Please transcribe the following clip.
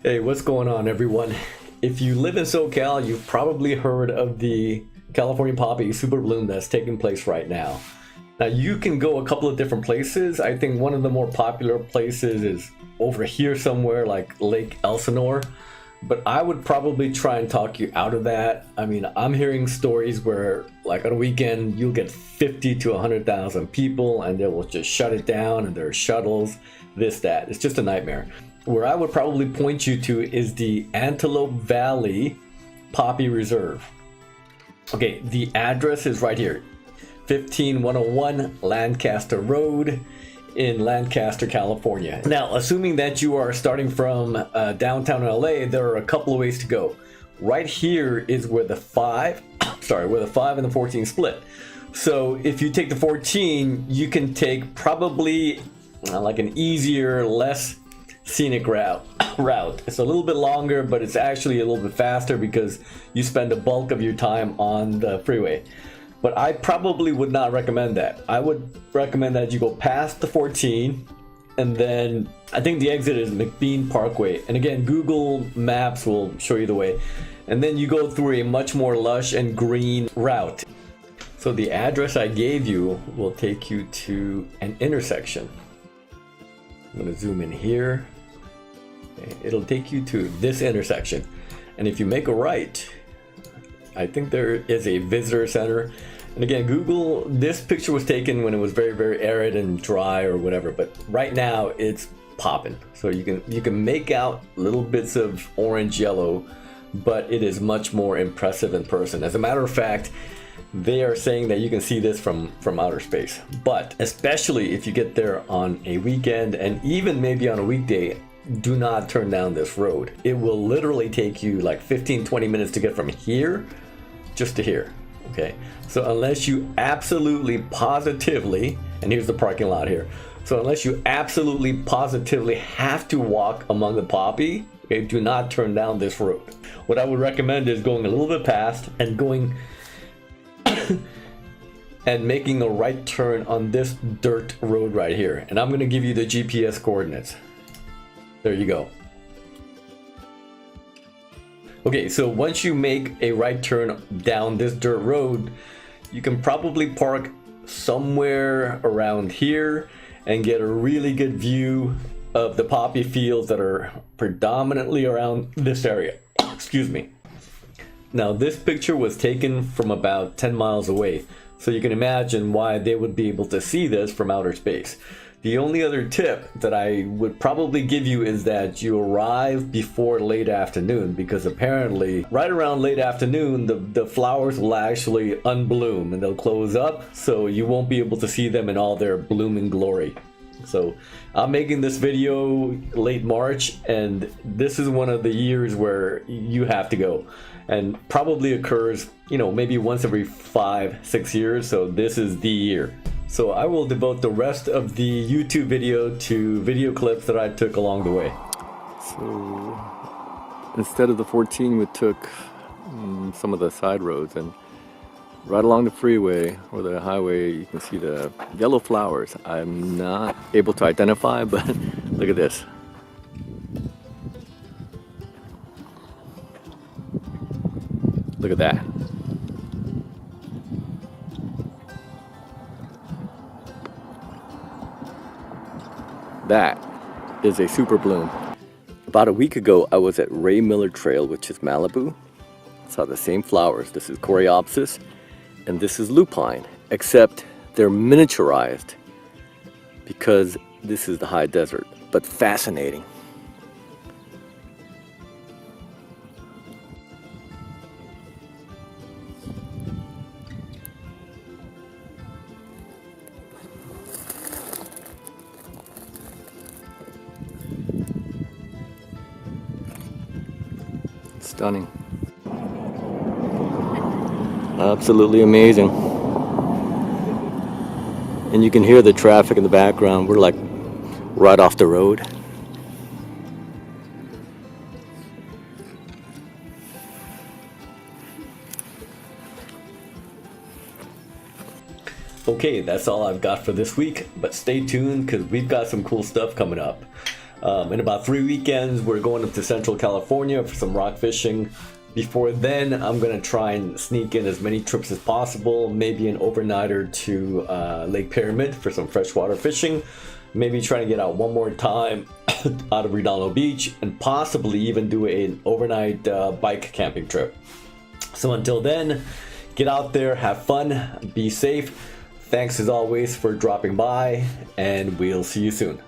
Hey, what's going on, everyone? If you live in SoCal, you've probably heard of the California poppy super bloom that's taking place right now. Now, you can go a couple of different places. I think one of the more popular places is over here somewhere like Lake Elsinore, but I would probably try and talk you out of that. I mean, I'm hearing stories where like on a weekend you'll get 50 to 100,000 people and they will just shut it down, and there are shuttles, this, that. It's just a nightmare. Where I would probably point you to is the Antelope Valley Poppy Reserve. Okay, the address is right here, 15101 Lancaster Road in Lancaster, California. Now, assuming that you are starting from downtown LA, there are a couple of ways to go. Right here is where the 5 and the 14 split. So if you take the 14, you can take probably like an easier, less scenic route. It's a little bit longer, but it's actually a little bit faster because you spend the bulk of your time on the freeway. But I probably would not recommend that. I would recommend that you go past the 14, and then I think the exit is McBean Parkway. And again, Google Maps will show you the way. And then you go through a much more lush and green route. So the address I gave you will take you to an intersection. I'm going to zoom in here. Okay, it'll take you to this intersection. And if you make a right, I think there is a visitor center. And again, Google, this picture was taken when it was very, very arid and dry or whatever, but right now it's popping. So you can make out little bits of orange yellow, but it is much more impressive in person. As a matter of fact, they are saying that you can see this from outer space. But especially if you get there on a weekend and even maybe on a weekday, do not turn down this road. It will literally take you like 15-20 minutes to get from here just to here. Okay, so unless you absolutely positively, and here's the parking lot here, so unless you absolutely positively have to walk among the poppy, okay, do not turn down this road. What I would recommend is going a little bit past and going and making a right turn on this dirt road right here. And I'm going to give you the GPS coordinates. There you go. Okay, so once you make a right turn down this dirt road, you can probably park somewhere around here and get a really good view of the poppy fields that are predominantly around this area. Excuse me. Now, this picture was taken from about 10 miles away, so you can imagine why they would be able to see this from outer space. The only other tip that I would probably give you is that you arrive before late afternoon, because apparently right around late afternoon the flowers will actually unbloom and they'll close up, so you won't be able to see them in all their blooming glory. So I'm making this video late March, and this is one of the years where you have to go, and probably occurs, you know, maybe once every 5-6 years. So this is the year. So I will devote the rest of the YouTube video to video clips that I took along the way. So instead of the 14, we took some of the side roads, and right along the freeway or the highway you can see the yellow flowers. I'm not able to identify, but look at this. Look at that. That is a super bloom. About a week ago, I was at Ray Miller Trail, which is Malibu. Saw the same flowers. This is Coreopsis, and this is lupine, except they're miniaturized because this is the high desert, but fascinating. Stunning. Absolutely amazing. And you can hear the traffic in the background. We're like right off the road. Okay, that's all I've got for this week, but stay tuned because we've got some cool stuff coming up. In about 3 weekends, we're going up to Central California for some rock fishing. Before then, I'm gonna try and sneak in as many trips as possible, maybe an overnighter to Lake Pyramid for some freshwater fishing, maybe trying to get out one more time out of Redondo Beach, and possibly even do an overnight bike camping trip. So until then, get out there, have fun, be safe. Thanks as always for dropping by, and we'll see you soon.